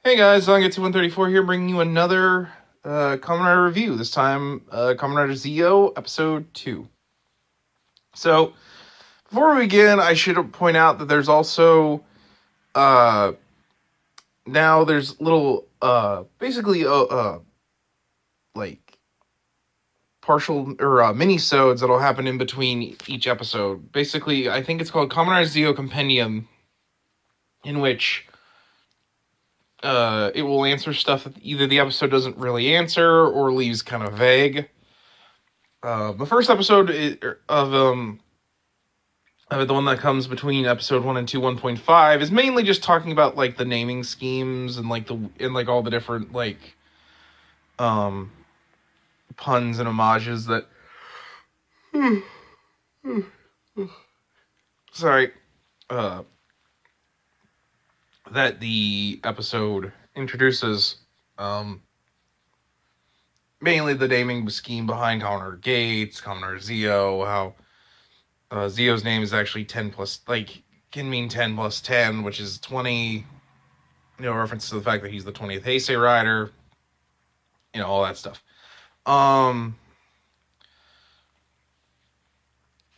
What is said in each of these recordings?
Hey guys, Zangetsu 134 here, bringing you another Kamen Rider review. This time, Kamen Rider Zio, episode 2. So, before we begin, I should point out that there's also, uh, now there's little, basically, like, partial, or mini-sodes that'll happen in between each episode. Basically, I think it's called Kamen Rider Zio Compendium, in which it will answer stuff that either the episode doesn't really answer or leaves kind of vague. The first episode of the one that comes between episode 1 and 2 1.5 is mainly just talking about like the naming schemes and like all the different like um puns and homages that sorry that the episode introduces. Mainly the naming scheme behind Connor Gates, Connor Zio, how Zio's name is actually 10 plus, like, can mean 10 plus 10, which is 20, reference to the fact that he's the 20th Heisei rider, all that stuff. And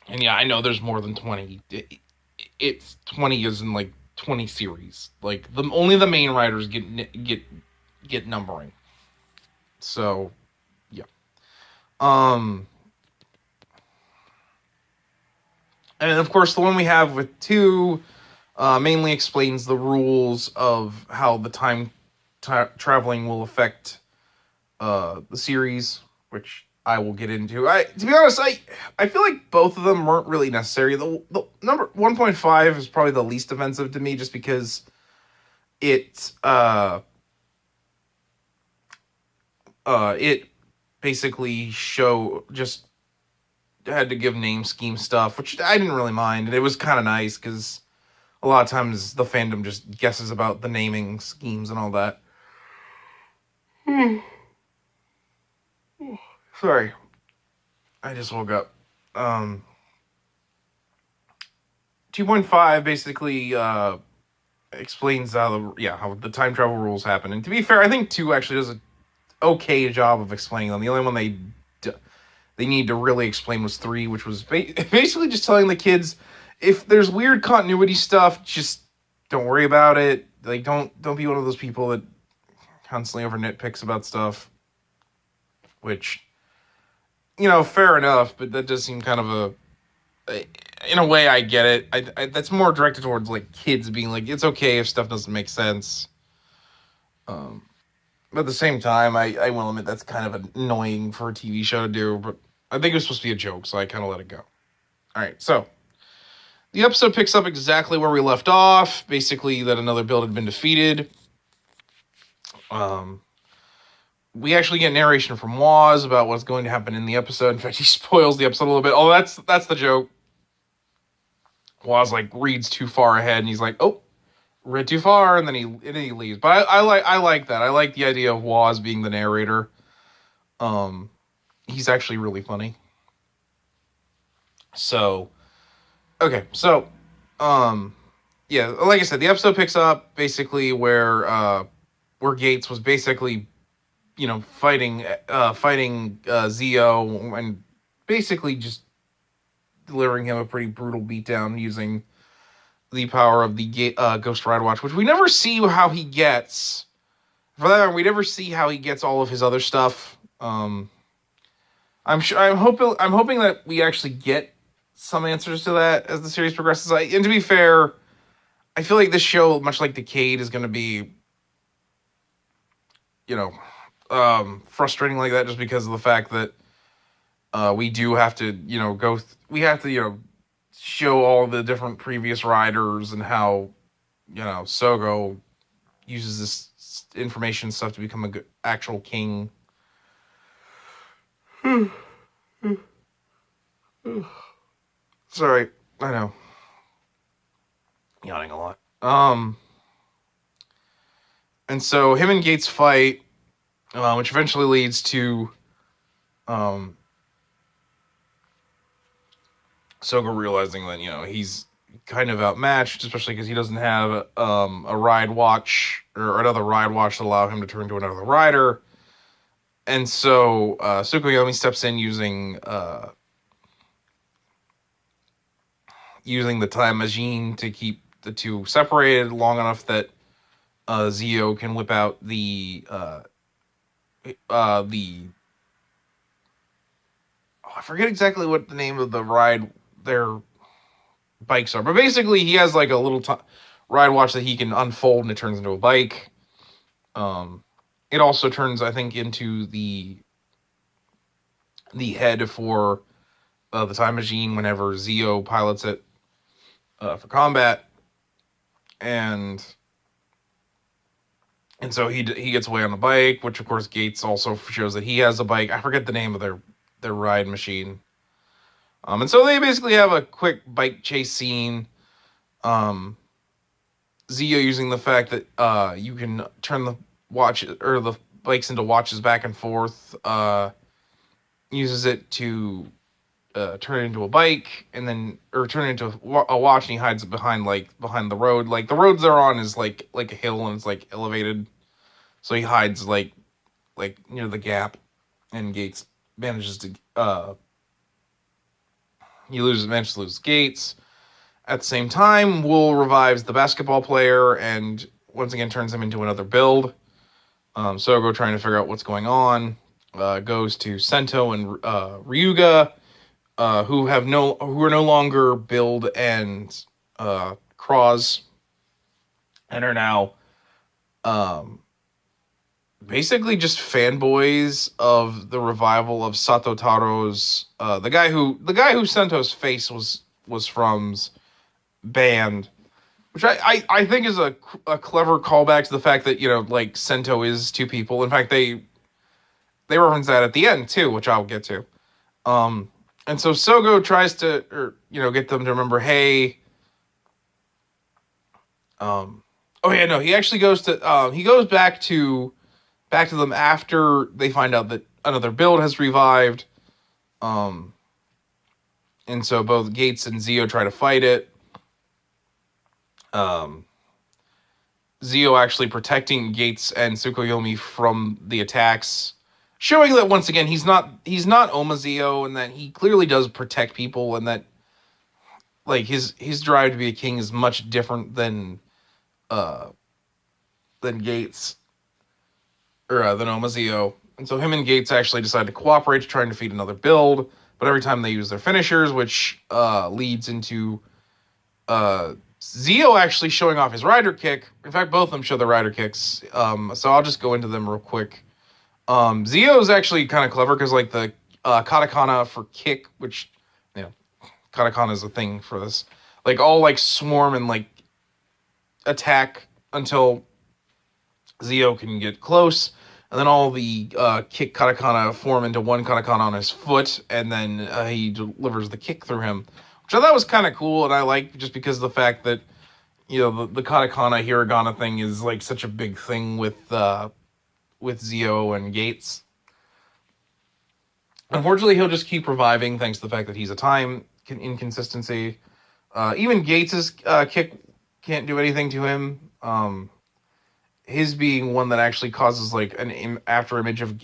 yeah, I know there's more than 20. It's 20 is in, like, 20 series. Like, only the main riders get numbering. So, yeah. And of course, the one we have with 2 mainly explains the rules of how the time traveling will affect the series, which I will get into. To be honest, I feel like both of them weren't really necessary. The number 1.5 is probably the least offensive to me, just because it basically just had to give name scheme stuff, which I didn't really mind, and it was kind of nice because a lot of times the fandom just guesses about the naming schemes and all that. Sorry, I just woke up. 2.5 basically explains how the time travel rules happen. And to be fair, I think 2 actually does an okay job of explaining them. The only one they need to really explain was 3, which was basically just telling the kids, if there's weird continuity stuff, just don't worry about it. Like, don't be one of those people that constantly over nitpicks about stuff. Which, fair enough, but that does seem kind of in a way, I get it. That's more directed towards like kids being like, it's okay if stuff doesn't make sense. But at the same time, I will admit that's kind of annoying for a TV show to do. But I think it was supposed to be a joke, so I kind of let it go. All right, so the episode picks up exactly where we left off. Basically, that another build had been defeated. We actually get narration from Waz about what's going to happen in the episode. In fact, he spoils the episode a little bit. Oh, that's the joke. Waz like reads too far ahead, and he's like, "Oh, read too far," and then he leaves. But I like that. I like the idea of Waz being the narrator. He's actually really funny. So, okay, so, yeah, like I said, the episode picks up basically where Gates was basically, fighting Zio and basically just delivering him a pretty brutal beatdown using the power of the Ghost Ride Watch, which we never see how he gets. For that matter, we never see how he gets all of his other stuff. I'm hoping that we actually get some answers to that as the series progresses. And to be fair, I feel like this show, much like Decade, is going to be, frustrating like that, just because of the fact that we do have to, we have to, show all the different previous riders and how, Sogo uses this information stuff to become a good, actual king. Sorry, I know. Yawning a lot. And so him and Gates fight, which eventually leads to Sogo realizing that, he's kind of outmatched, especially because he doesn't have a ride watch or another ride watch to allow him to turn to another rider. And so Tsukuyomi steps in using the time machine to keep the two separated long enough that Zio can whip out the I forget exactly what the name of the ride their bikes are, but basically he has like a little ride watch that he can unfold and it turns into a bike. It also turns, I think, into the head for the time machine whenever Zio pilots it for combat, and so he gets away on the bike, which of course Gates also shows that he has a bike. I forget the name of their ride machine. And so they basically have a quick bike chase scene. Zio using the fact that you can turn the watch or the bikes into watches back and forth, uses it to turn it into a bike, and then turn it into a watch, and he hides it behind the road. Like the roads they're on is like a hill and it's like elevated, so he hides like near the gap, and Gates manages to manages to lose Gates. At the same time, Wool revives the basketball player and once again turns him into another build. Sogo, trying to figure out what's going on, goes to Sento and Ryuga, who are no longer Build and Cross, and are now basically just fanboys of the revival of Sato Taro's the guy who Sento's face was from's band, which I think is a clever callback to the fact that, like, Sento is two people. In fact, they reference that at the end too, which I'll get to. And so Sogo tries to, get them to remember, hey, he actually goes back to them after they find out that another build has revived. And so both Gates and Zio try to fight it. Zio actually protecting Gates and Tsukuyomi from the attacks, showing that once again he's not Oma Zio, and that he clearly does protect people, and that like his drive to be a king is much different than Gates or than Oma Zio. And so him and Gates actually decide to cooperate to try and defeat another build, but every time they use their finishers, which leads into Zio actually showing off his rider kick. In fact, both of them show their rider kicks. So I'll just go into them real quick. Zio is actually kind of clever because, like, the katakana for kick, which, katakana is a thing for this. Like, all, like, swarm and, like, attack until Zio can get close. And then all the kick katakana form into one katakana on his foot. And then he delivers the kick through him, which I thought was kind of cool, and I like just because of the fact that, the katakana hiragana thing is like such a big thing with Zio and Gates. Unfortunately, he'll just keep reviving thanks to the fact that he's a time inconsistency. Even Gates' kick can't do anything to him. His being one that actually causes like an after image of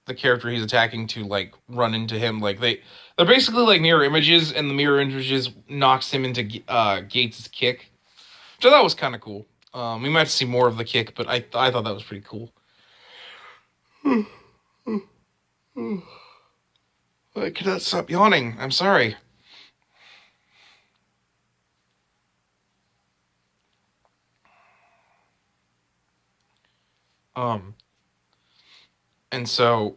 the character he's attacking to like run into him. Like they're basically like mirror images, and the mirror images knocks him into Gates' kick, which I thought was kind of cool. We might see more of the kick, but I thought that was pretty cool. I cannot stop yawning. I'm sorry. And so,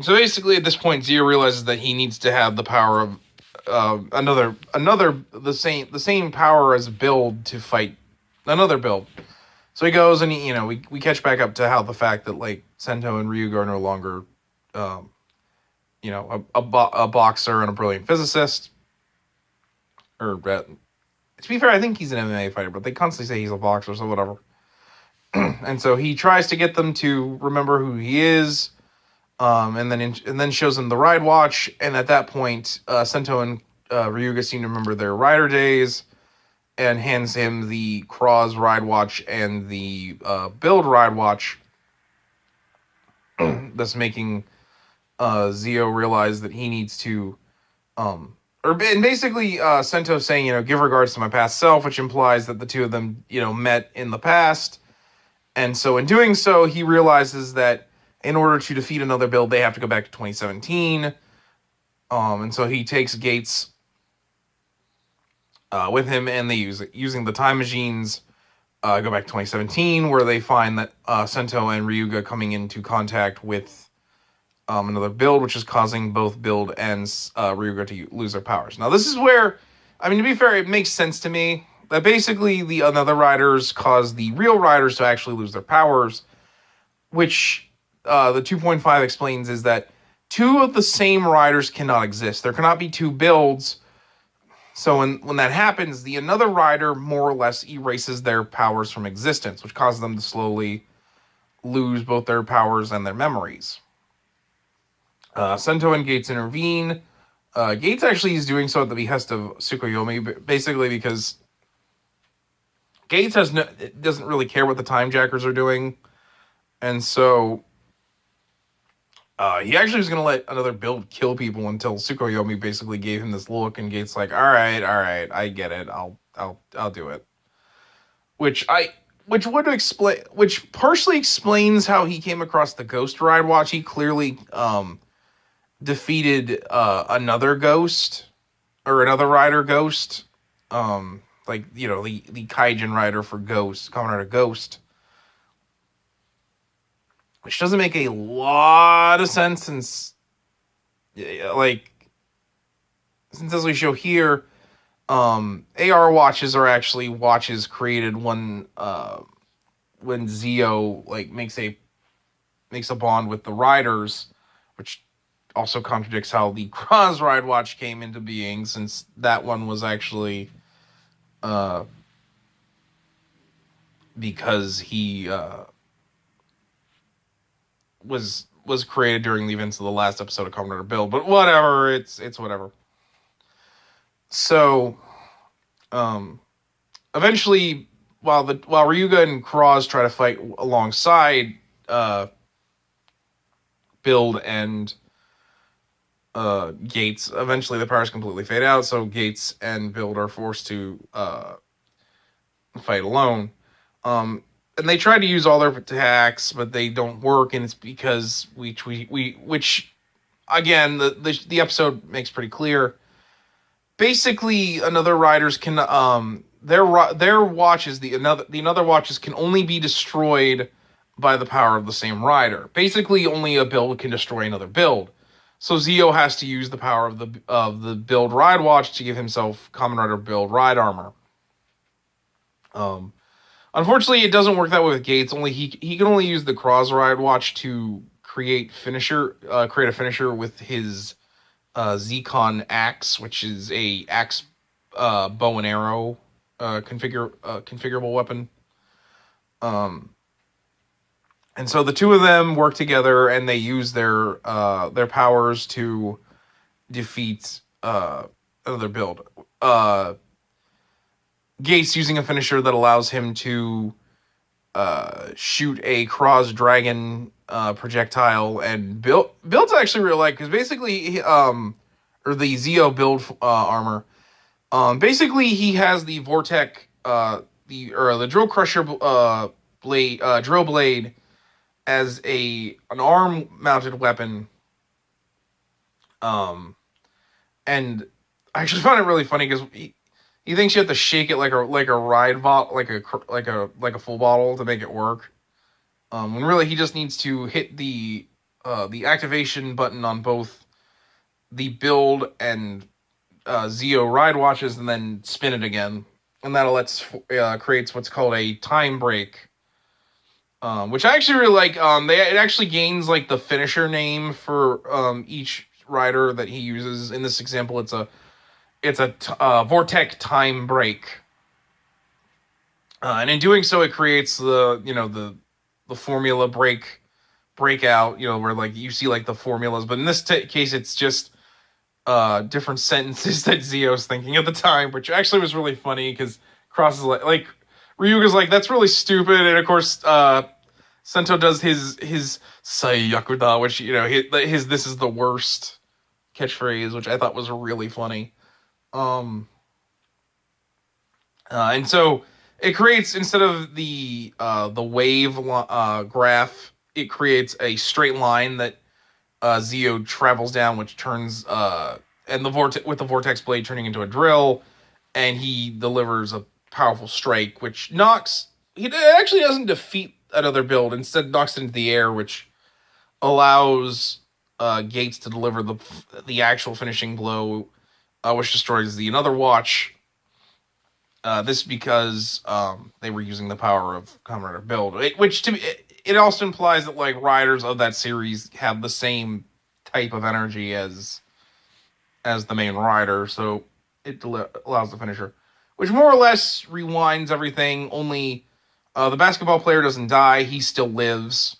basically at this point, Zio realizes that he needs to have the power of the same power as a build to fight another build. So he goes and we catch back up to how the fact that like Sento and Ryuga are no longer, a boxer and a brilliant physicist. To be fair, I think he's an MMA fighter, but they constantly say he's a boxer, so whatever. And so he tries to get them to remember who he is. and then shows him the ride watch. And at that point, Sento and Ryuga seem to remember their rider days, and hands him the Cross ride watch and the build ride watch. Thus making Zio realize that he needs to, and basically Sento saying, give regards to my past self, which implies that the two of them, met in the past. And so in doing so, he realizes that in order to defeat another build, they have to go back to 2017. And so he takes Gates with him, and they using the time machines, go back to 2017, where they find that Sento and Ryuga coming into contact with another build, which is causing both build and Ryuga to lose their powers. Now, this is where, to be fair, it makes sense to me that basically the other riders cause the real riders to actually lose their powers, which the 2.5 explains is that two of the same riders cannot exist. There cannot be two builds. So when that happens, the another rider more or less erases their powers from existence, which causes them to slowly lose both their powers and their memories. Sento and Gates intervene. Gates actually is doing so at the behest of Tsukuyomi, basically because Gates doesn't really care what the Time Jackers are doing, and so he actually was going to let another build kill people until Tsukuyomi basically gave him this look, and Gates like, all right, I get it, I'll do it. Which partially explains how he came across the Ghost Ride Watch. He clearly defeated another ghost, or another rider ghost, the Kaijin rider for Ghost, Kamen Rider Ghost, which doesn't make a lot of sense since as we show here, AR watches are actually watches created when Zio makes a bond with the riders, which also contradicts how the Cross Ride Watch came into being, since that one was actually because he was created during the events of the last episode of Kamen Rider Build, but whatever, it's whatever. So, eventually, while Ryuga and Cross try to fight alongside Build and Gates, eventually the powers completely fade out, so Gates and Build are forced to fight alone. And they try to use all their attacks, but they don't work, and it's because which again, the episode makes pretty clear. Basically, another riders can their watches, the another watches can only be destroyed by the power of the same rider. Basically, only a build can destroy another build. So Zio has to use the power of the build ride watch to give himself Kamen Rider Build ride armor. Unfortunately, it doesn't work that way with Gates. Only he can only use the Cross Ride Watch to create a finisher with his Zcon axe, which is a axe bow and arrow configurable weapon. And so the two of them work together, and they use their powers to defeat another build. Gates using a finisher that allows him to shoot a Cross Dragon projectile, and Build's actually really like, because basically or the Zio Build armor, basically he has the Vortec the Drill Crusher drill blade as an arm mounted weapon, and I actually found it really funny because he thinks you have to shake it like a ride bottle, like a full bottle to make it work. When really he just needs to hit the activation button on both the Build and Zio ride watches, and then spin it again, and that creates what's called a time break, which I actually really like. It actually gains the finisher name for each rider that he uses. In this example, it's a Vortec time break, and in doing so, it creates the formula break break out, where like you see like the formulas, but in this case it's just different sentences that Zio's thinking at the time, which actually was really funny because Cross is like Ryuga's like, that's really stupid, and of course Sento does his Saiyakuda, which his this is the worst catchphrase, which I thought was really funny. And so it creates, instead of the wave graph, it creates a straight line that Zio travels down, which turns and with the vortex blade turning into a drill, and he delivers a powerful strike, which knocks. It actually doesn't defeat another build; instead knocks it into the air, which allows Gates to deliver the actual finishing blow, which destroys the another watch. This because they were using the power of Kamen Rider Build, which to me it also implies that like riders of that series have the same type of energy as the main rider, so it allows the finisher, which more or less rewinds everything. Only the basketball player doesn't die; he still lives.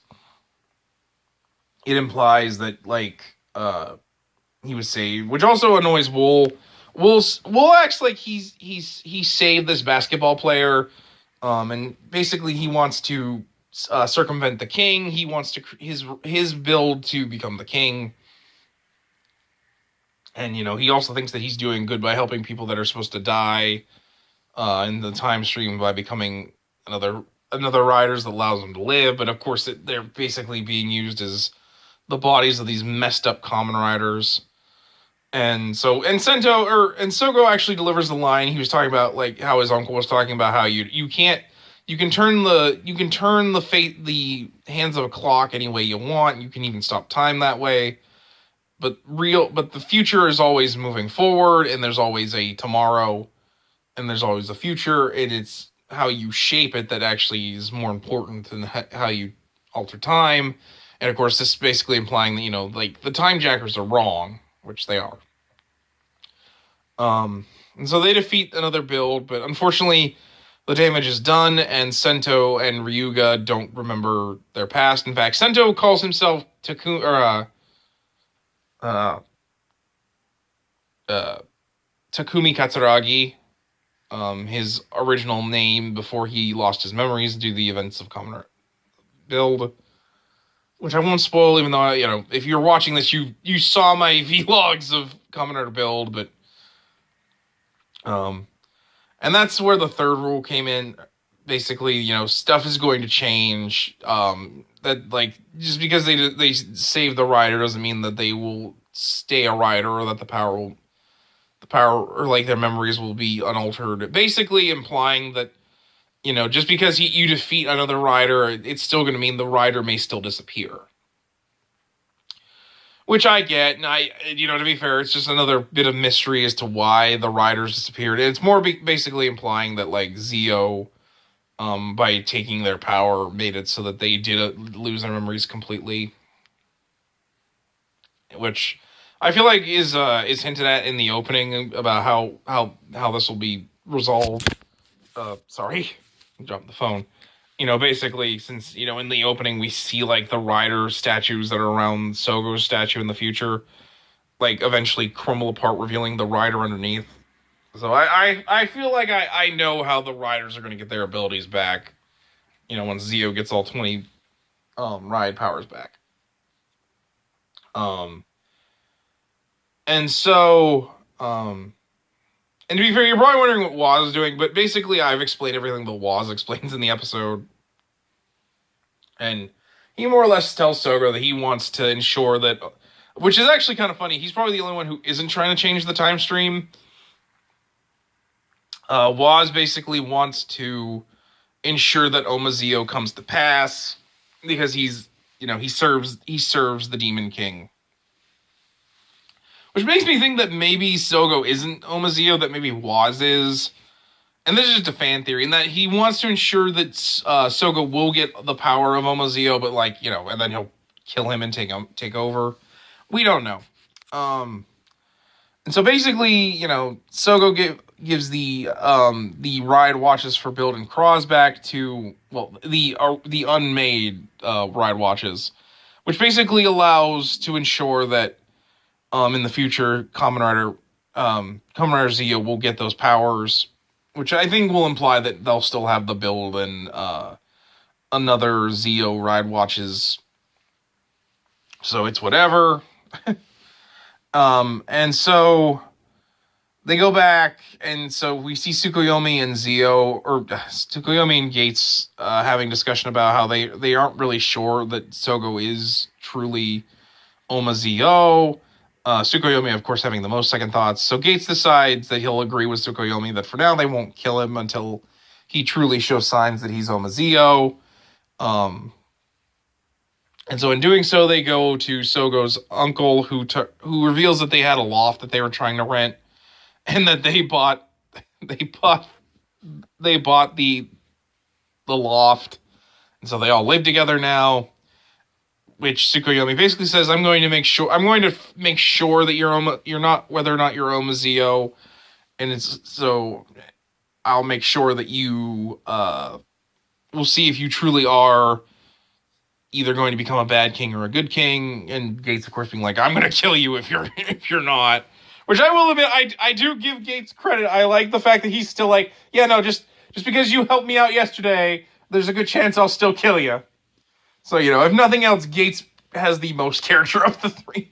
It implies that like he was saved, which also annoys Wool. Wool acts like he saved this basketball player, and basically he wants to circumvent the king. He wants to his build to become the king, and he also thinks that he's doing good by helping people that are supposed to die in the time stream by becoming another riders that allows them to live. But of course, they're basically being used as the bodies of these messed up Kamen Riders. And so, Sogo actually delivers the line. He was talking about like how his uncle was talking about how you can turn the hands of a clock any way you want. You can even stop time that way. But the future is always moving forward, and there's always a tomorrow, and there's always a future, and it's how you shape it that actually is more important than how you alter time. And of course, this is basically implying that like the time jackers are wrong, which they are. And so they defeat another build, but unfortunately, the damage is done, and Sento and Ryuga don't remember their past. In fact, Sento calls himself Takumi Katsuragi, his original name before he lost his memories due to the events of Kamen Rider Build, which I won't spoil, even though if you're watching this, you saw my vlogs of Kamen Rider Build, but and that's where the third rule came in. Basically, stuff is going to change. That like just because they save the rider doesn't mean that they will stay a rider, or that the power or like their memories will be unaltered. Basically implying that just because you defeat another rider, it's still going to mean the rider may still disappear. Which I get, and to be fair, it's just another bit of mystery as to why the riders disappeared. It's more basically implying that, like, Zio, by taking their power, made it so that they did lose their memories completely. Which I feel like is hinted at in the opening about how this will be resolved. Sorry, I dropped the phone. Basically, since, in the opening we see, like, the rider statues that are around Sogo's statue in the future, like, eventually crumble apart, revealing the rider underneath. So I feel like I know how the riders are going to get their abilities back, once Zio gets all 20 ride powers back. And so, and to be fair, you're probably wondering what Waz is doing, but basically I've explained everything that Waz explains in the episode. And he more or less tells Sogo that he wants to ensure that, which is actually kind of funny, he's probably the only one who isn't trying to change the time stream. Waz basically wants to ensure that Omazeo comes to pass, because he serves the Demon King. Which makes me think that maybe Sogo isn't Omazeo, that maybe Waz is. And this is just a fan theory, in that he wants to ensure that Sogo will get the power of Omazeo, but and then he'll kill him and take over. We don't know. And so basically, Sogo gives the ride watches for Build and Cross back to, well, the unmade ride watches, which basically allows to ensure that in the future, Kamen Rider Zio will get those powers, which I think will imply that they'll still have the build and another Zio ride watches. So it's whatever. And so they go back, and so we see Tsukuyomi and Zio, or Tsukuyomi and Gates having discussion about how they aren't really sure that Sogo is truly Oma Zio. Tsukuyomi, of course, having the most second thoughts. So Gates decides that he'll agree with Tsukuyomi that for now they won't kill him until he truly shows signs that he's Oma Zio. And so in doing so, they go to Sogo's uncle, who reveals that they had a loft that they were trying to rent, and that they bought the loft, and so they all live together now. Which Tsukuyomi basically says, I'm going to make sure that you're not, whether or not you're Oma Zio, and it's so I'll make sure that you we'll see if you truly are either going to become a bad king or a good king. And Gates, of course, being like, I'm going to kill you if you're not. Which I will admit, I do give Gates credit. I like the fact that he's still like, yeah, no, just because you helped me out yesterday, there's a good chance I'll still kill you. So, if nothing else, Gates has the most character of the three.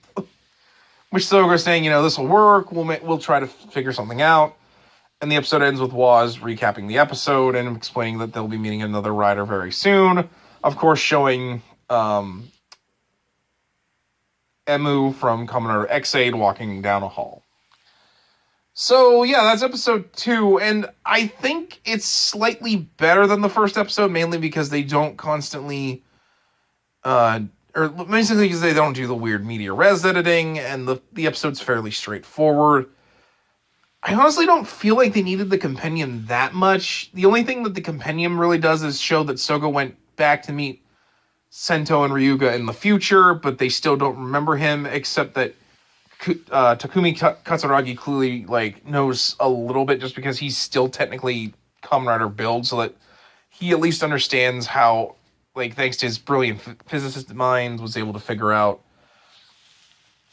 Which Sogo's saying, this will work. We'll try to figure something out. And the episode ends with Waz recapping the episode and explaining that they'll be meeting another rider very soon. Of course, showing Emu from Kamen Rider X-Aid walking down a hall. So, yeah, that's episode 2, and I think it's slightly better than the first episode, mainly because they don't constantly, or basically because they don't do the weird media res editing, and the episode's fairly straightforward. I honestly don't feel like they needed the compendium that much. The only thing that the compendium really does is show that Sogo went back to meet Sento and Ryuga in the future, but they still don't remember him, except that Takumi Katsuragi clearly knows a little bit just because he's still technically Kamen Rider build, so that he at least understands how, thanks to his brilliant physicist mind, was able to figure out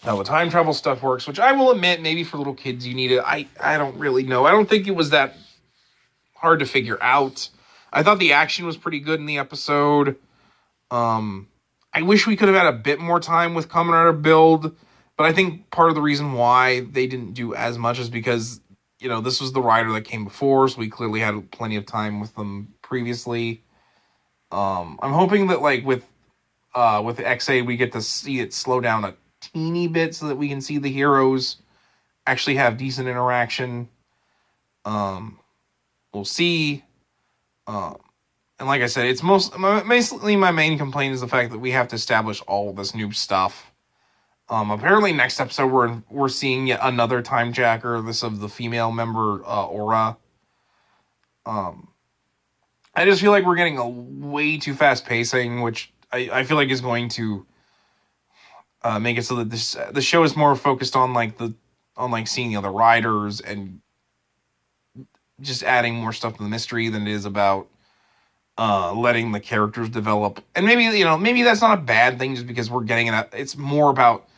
how the time travel stuff works, which I will admit, maybe for little kids you need it. I don't really know. I don't think it was that hard to figure out. I thought the action was pretty good in the episode. I wish we could have had a bit more time with Kamen Rider build, but I think part of the reason why they didn't do as much is because, this was the rider that came before, so we clearly had plenty of time with them previously. I'm hoping that, with XA, we get to see it slow down a teeny bit so that we can see the heroes actually have decent interaction. We'll see. And like I said, it's mostly my main complaint is the fact that we have to establish all this new stuff. Apparently next episode we're seeing yet another time jacker, this of the female member, Aura. I just feel like we're getting a way too fast pacing, which I feel like is going to make it so that the show is more focused on seeing the other riders and just adding more stuff to the mystery than it is about letting the characters develop. And maybe that's not a bad thing just because we're getting it. It's more about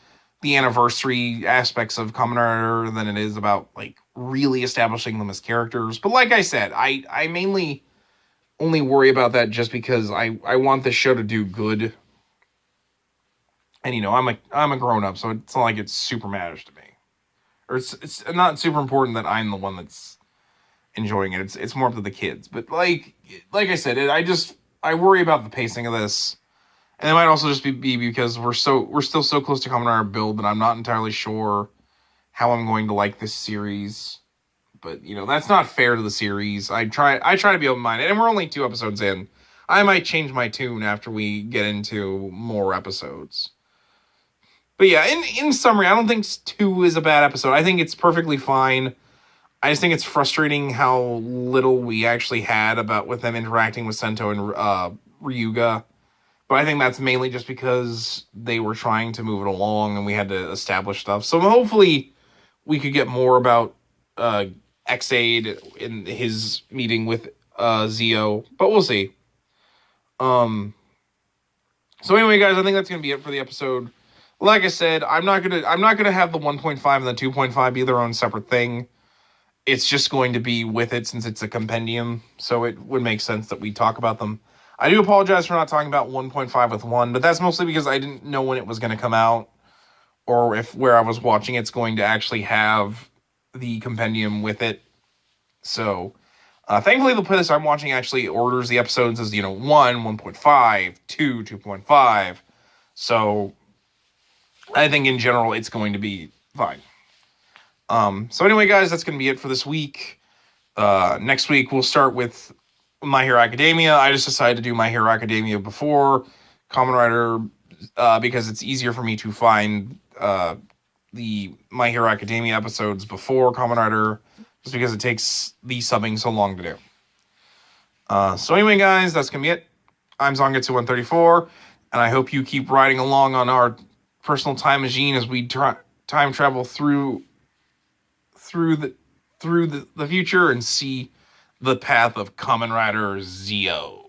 the anniversary aspects of Kamen Rider than it is about really establishing them as characters. But like I said, I mainly only worry about that just because I want this show to do good. And I'm a grown up, so it's not like it super matters to me. Or it's not super important that I'm the one that's enjoying it. It's more up to the kids. But like I said, I worry about the pacing of this. And it might also just be because we're still so close to Kamen Rider build that I'm not entirely sure how I'm going to like this series. But that's not fair to the series. I try to be open-minded, and we're only 2 episodes in. I might change my tune after we get into more episodes. But yeah, in summary, I don't think 2 is a bad episode. I think it's perfectly fine. I just think it's frustrating how little we actually had with them interacting with Sento and Ryuga. But I think that's mainly just because they were trying to move it along and we had to establish stuff. So hopefully we could get more about X-Aid in his meeting with Zio. But we'll see. So anyway, guys, I think that's gonna be it for the episode. Like I said, I'm not gonna have the 1.5 and the 2.5 be their own separate thing. It's just going to be with it since it's a compendium, so it would make sense that we talk about them. I do apologize for not talking about 1.5 with 1, but that's mostly because I didn't know when it was going to come out, or if where I was watching it's going to actually have the compendium with it. So, thankfully, the playlist I'm watching actually orders the episodes as, 1, 1.5, 2, 2.5. So, I think in general it's going to be fine. So anyway, guys, that's going to be it for this week. Next week, we'll start with My Hero Academia. I just decided to do My Hero Academia before Kamen Rider because it's easier for me to find the My Hero Academia episodes before Kamen Rider, just because it takes the subbing so long to do. So anyway, guys, that's going to be it. I'm Zangetsu 134, and I hope you keep riding along on our personal time machine as we time travel through the future and see the path of Kamen Rider Zio.